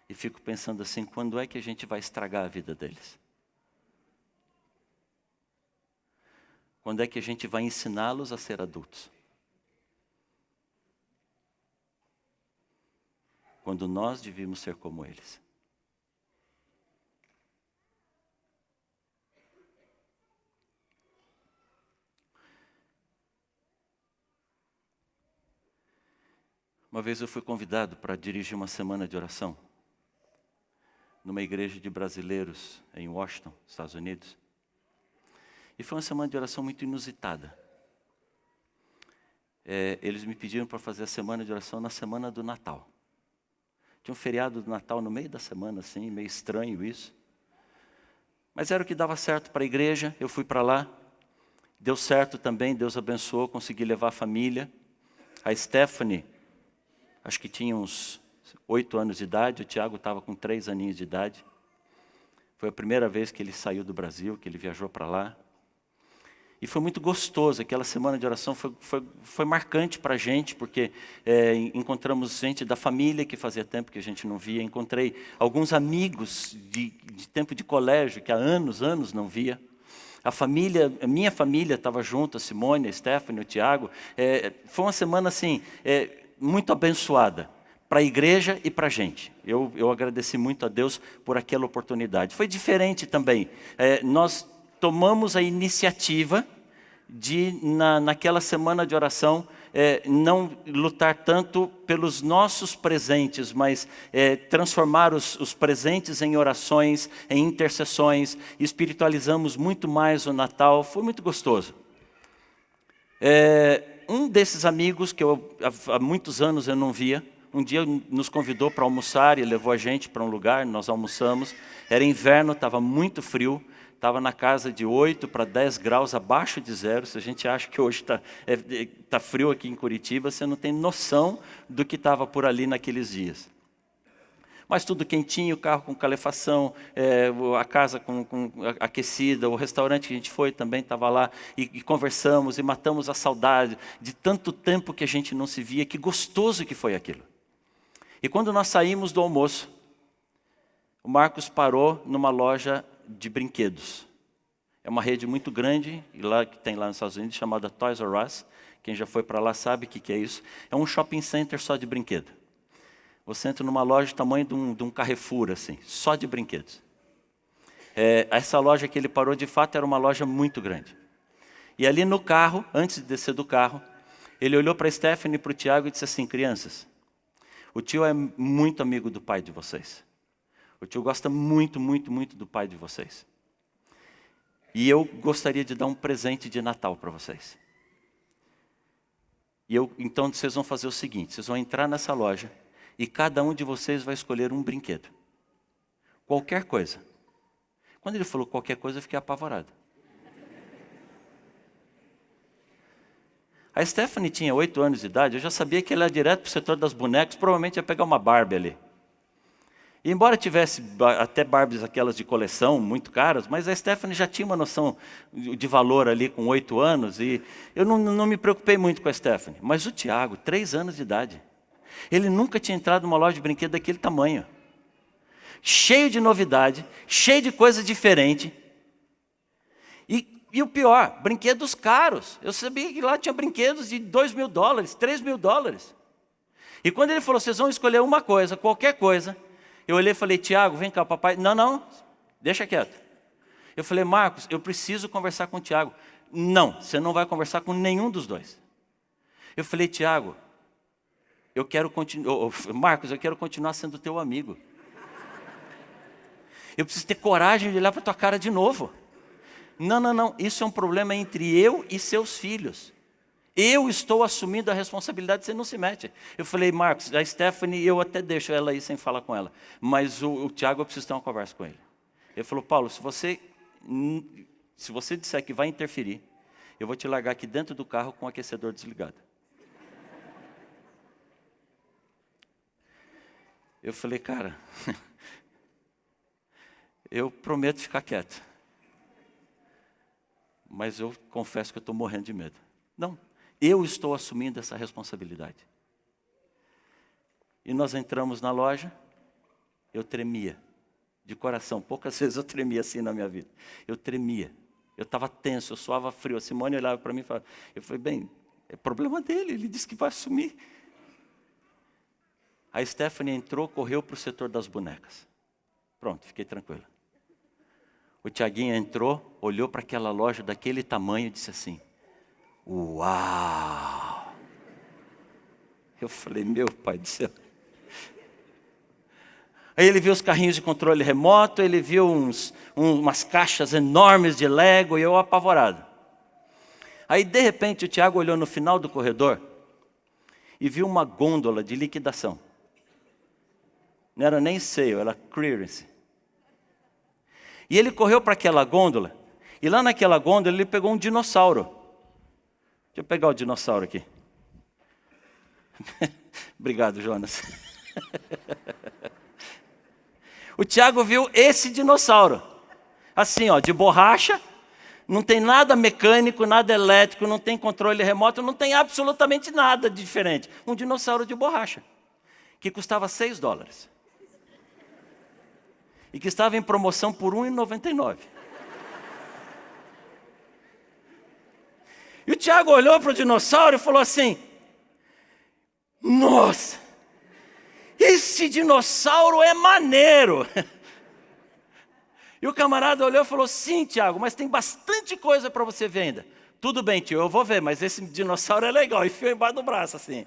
e fico pensando assim, quando é que a gente vai estragar a vida deles? Quando é que a gente vai ensiná-los a ser adultos? quando nós devíamos ser como eles. Uma vez eu fui convidado para dirigir uma semana de oração numa igreja de brasileiros em Washington, Estados Unidos. E foi uma semana de oração muito inusitada. Eles me pediram para fazer a semana de oração na semana do Natal. Tinha um feriado do Natal no meio da semana, assim, meio estranho isso. Mas era o que dava certo para a igreja, eu fui para lá. Deu certo também, Deus abençoou, consegui levar a família. A Stephanie, acho que tinha uns 8 anos de idade, o Tiago estava com 3 aninhos de idade. Foi a primeira vez que ele saiu do Brasil, que ele viajou para lá. E foi muito gostoso, aquela semana de oração foi marcante para a gente, porque encontramos gente da família que fazia tempo que a gente não via, encontrei alguns amigos de tempo de colégio, que há anos não via. A minha família estava junto, a Simone, a Stephanie, o Tiago. Foi uma semana assim, muito abençoada, para a igreja e para a gente. Eu agradeci muito a Deus por aquela oportunidade. Foi diferente também, nós tomamos a iniciativa de, naquela semana de oração, não lutar tanto pelos nossos presentes, mas transformar os presentes em orações, em intercessões, espiritualizamos muito mais o Natal, foi muito gostoso. Um desses amigos que há muitos anos eu não via, um dia nos convidou para almoçar e levou a gente para um lugar, nós almoçamos, era inverno, estava muito frio, estava na casa de 8 para 10 graus abaixo de zero. Se a gente acha que hoje tá frio aqui em Curitiba, você não tem noção do que estava por ali naqueles dias. Mas tudo quentinho, o carro com calefação, a casa com aquecida, o restaurante que a gente foi também estava lá, e conversamos e matamos a saudade de tanto tempo que a gente não se via, que gostoso que foi aquilo. E quando nós saímos do almoço, o Marcos parou numa loja de brinquedos. É uma rede muito grande, que tem lá nos Estados Unidos, chamada Toys R Us. Quem já foi para lá sabe o que é isso. É um shopping center só de brinquedo. Você entra numa loja do tamanho de um Carrefour, assim, só de brinquedos. Essa loja que ele parou, de fato, era uma loja muito grande. E ali no carro, antes de descer do carro, ele olhou para a Stephanie e para o Tiago e disse assim: crianças, o tio é muito amigo do pai de vocês. O tio gosta muito, muito, muito do pai de vocês. E eu gostaria de dar um presente de Natal para vocês. Então vocês vão fazer o seguinte, vocês vão entrar nessa loja e cada um de vocês vai escolher um brinquedo. Qualquer coisa. Quando ele falou qualquer coisa, eu fiquei apavorado. A Stephanie tinha 8 anos de idade, eu já sabia que ela ia direto para o setor das bonecas, provavelmente ia pegar uma Barbie ali. E embora tivesse até Barbies aquelas de coleção, muito caras, mas a Stephanie já tinha uma noção de valor ali com 8 anos, e eu não me preocupei muito com a Stephanie. Mas o Tiago, 3 anos de idade, ele nunca tinha entrado numa loja de brinquedo daquele tamanho. Cheio de novidade, cheio de coisa diferente. E o pior, brinquedos caros. Eu sabia que lá tinha brinquedos de $2.000, $3.000. E quando ele falou, vocês vão escolher uma coisa, qualquer coisa, eu olhei e falei, Tiago, vem cá, papai. Não, deixa quieto. Eu falei, Marcos, eu preciso conversar com o Tiago. Não, você não vai conversar com nenhum dos dois. Eu falei, Tiago, Marcos, eu quero continuar sendo teu amigo. Eu preciso ter coragem de olhar para tua cara de novo. Não, isso é um problema entre eu e seus filhos. Eu estou assumindo a responsabilidade, você não se mete. Eu falei, Marcos, a Stephanie, eu até deixo ela aí sem falar com ela. Mas o Tiago, eu preciso ter uma conversa com ele. Ele falou, Paulo, se você disser que vai interferir, eu vou te largar aqui dentro do carro com o aquecedor desligado. Eu falei, cara, eu prometo ficar quieto. Mas eu confesso que eu estou morrendo de medo. Não. Eu estou assumindo essa responsabilidade. E nós entramos na loja, eu tremia, de coração. Poucas vezes eu tremia assim na minha vida. Eu tremia, eu estava tenso, eu suava frio. A Simone olhava para mim e falava, eu falei, bem, é problema dele, ele disse que vai assumir. A Stephanie entrou, correu para o setor das bonecas. Pronto, fiquei tranquilo. O Tiaguinho entrou, olhou para aquela loja daquele tamanho e disse assim: uau! Eu falei, meu pai do céu. Aí ele viu os carrinhos de controle remoto, ele viu umas caixas enormes de Lego e eu apavorado. Aí de repente o Tiago olhou no final do corredor e viu uma gôndola de liquidação. Não era nem sale, era clearance. E ele correu para aquela gôndola, e lá naquela gôndola ele pegou um dinossauro. Deixa eu pegar o dinossauro aqui. Obrigado, Jonas. O Tiago viu esse dinossauro, assim, ó, de borracha, não tem nada mecânico, nada elétrico, não tem controle remoto, não tem absolutamente nada de diferente. Um dinossauro de borracha, que custava $6. E que estava em promoção por R$1,99. E o Tiago olhou para o dinossauro e falou assim: nossa, esse dinossauro é maneiro. E o camarada olhou e falou: sim, Tiago, mas tem bastante coisa para você ver ainda. Tudo bem, tio, eu vou ver, mas esse dinossauro é legal. E enfiou embaixo do braço assim.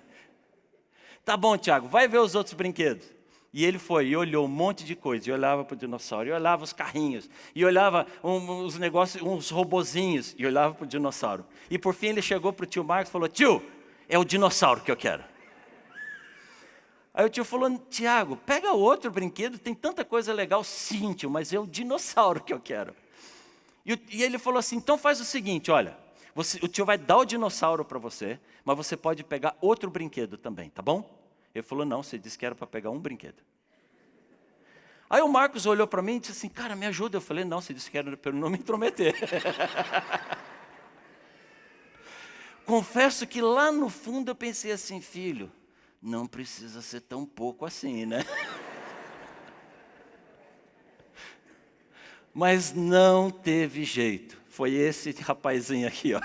Tá bom, Tiago, vai ver os outros brinquedos. E ele foi e olhou um monte de coisa, e olhava para o dinossauro, e olhava os carrinhos, e olhava os negócios, uns robozinhos, e olhava para o dinossauro. E por fim ele chegou para o tio Marcos e falou: tio, é o dinossauro que eu quero. Aí o tio falou: Tiago, pega outro brinquedo, tem tanta coisa legal. Sim, tio, mas é o dinossauro que eu quero. E ele falou assim: então faz o seguinte, olha, o tio vai dar o dinossauro para você, mas você pode pegar outro brinquedo também, tá bom? Ele falou: não, você disse que era para pegar um brinquedo. Aí o Marcos olhou para mim e disse assim: cara, me ajuda. Eu falei: não, você disse que era para eu não me intrometer. Confesso que lá no fundo eu pensei assim: filho, não precisa ser tão pouco assim, né? Mas não teve jeito. Foi esse rapazinho aqui, ó.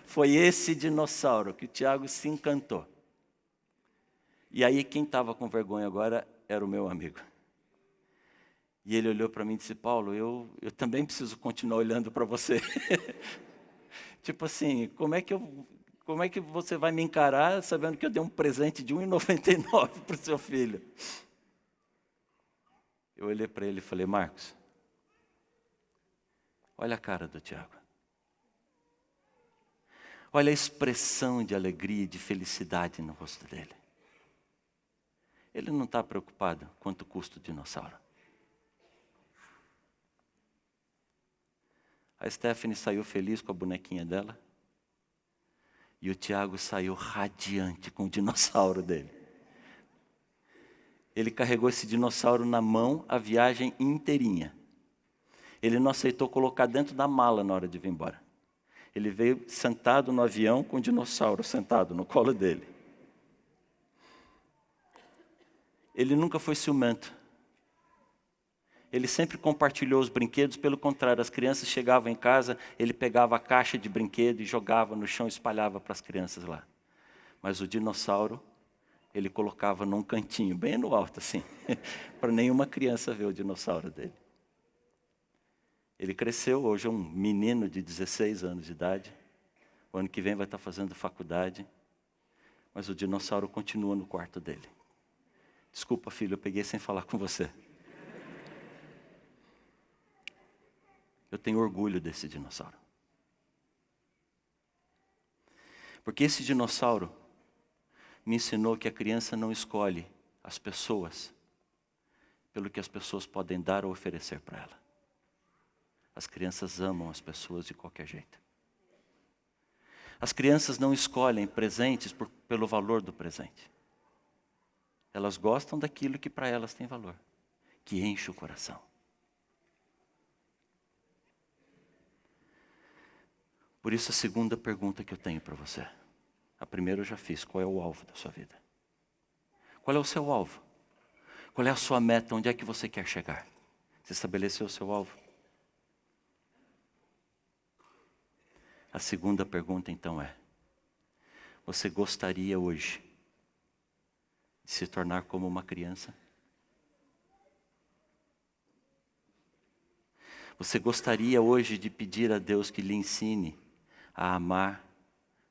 Foi esse dinossauro que o Tiago se encantou. E aí quem estava com vergonha agora era o meu amigo. E ele olhou para mim e disse: Paulo, eu também preciso continuar olhando para você. Tipo assim, como é que você vai me encarar sabendo que eu dei um presente de R$1,99 para o seu filho? Eu olhei para ele e falei: Marcos, olha a cara do Tiago. Olha a expressão de alegria e de felicidade no rosto dele. Ele não está preocupado quanto custa o dinossauro. A Stephanie saiu feliz com a bonequinha dela. E o Tiago saiu radiante com o dinossauro dele. Ele carregou esse dinossauro na mão a viagem inteirinha. Ele não aceitou colocar dentro da mala na hora de vir embora. Ele veio sentado no avião com o dinossauro sentado no colo dele. Ele nunca foi ciumento. Ele sempre compartilhou os brinquedos, pelo contrário, as crianças chegavam em casa, ele pegava a caixa de brinquedo e jogava no chão e espalhava para as crianças lá. Mas o dinossauro, ele colocava num cantinho, bem no alto assim, para nenhuma criança ver o dinossauro dele. Ele cresceu, hoje é um menino de 16 anos de idade, o ano que vem vai estar fazendo faculdade, mas o dinossauro continua no quarto dele. Desculpa, filho, eu peguei sem falar com você. Eu tenho orgulho desse dinossauro. Porque esse dinossauro me ensinou que a criança não escolhe as pessoas pelo que as pessoas podem dar ou oferecer para ela. As crianças amam as pessoas de qualquer jeito. As crianças não escolhem presentes pelo valor do presente. Elas gostam daquilo que para elas tem valor, que enche o coração. Por isso a segunda pergunta que eu tenho para você. A primeira eu já fiz: qual é o alvo da sua vida? Qual é o seu alvo? Qual é a sua meta? Onde é que você quer chegar? Você estabeleceu o seu alvo? A segunda pergunta então é: você gostaria hoje de se tornar como uma criança? Você gostaria hoje de pedir a Deus que lhe ensine a amar,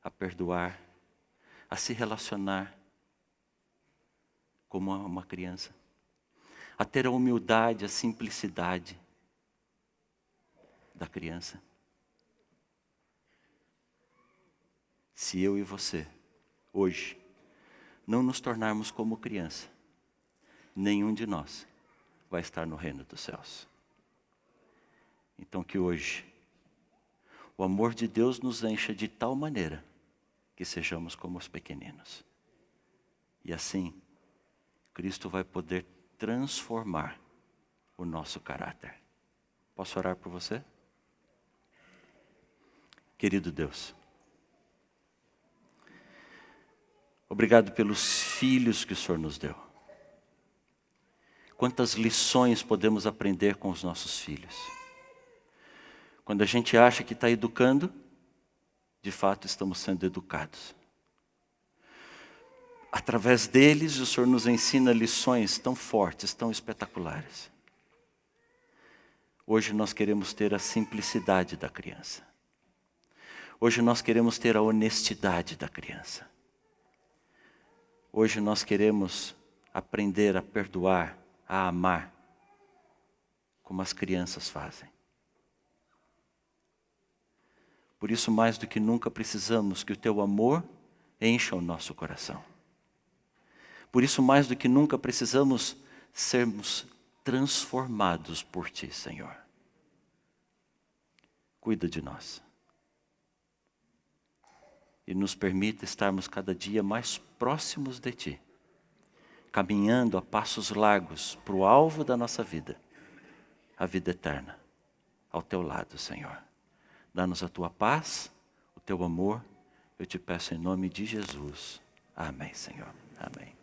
a perdoar, a se relacionar como uma criança? A ter a humildade, a simplicidade da criança? Se eu e você, hoje, não nos tornarmos como criança, nenhum de nós vai estar no reino dos céus. Então que hoje, o amor de Deus nos encha de tal maneira que sejamos como os pequeninos. E assim, Cristo vai poder transformar o nosso caráter. Posso orar por você? Querido Deus, obrigado pelos filhos que o Senhor nos deu. Quantas lições podemos aprender com os nossos filhos. Quando a gente acha que está educando, de fato estamos sendo educados. Através deles, o Senhor nos ensina lições tão fortes, tão espetaculares. Hoje nós queremos ter a simplicidade da criança. Hoje nós queremos ter a honestidade da criança. Hoje nós queremos aprender a perdoar, a amar, como as crianças fazem. Por isso, mais do que nunca, precisamos que o Teu amor encha o nosso coração. Por isso, mais do que nunca, precisamos sermos transformados por Ti, Senhor. Cuida de nós. E nos permita estarmos cada dia mais próximos de Ti, caminhando a passos largos para o alvo da nossa vida, a vida eterna, ao Teu lado, Senhor. Dá-nos a Tua paz, o Teu amor, eu te peço em nome de Jesus. Amém, Senhor. Amém.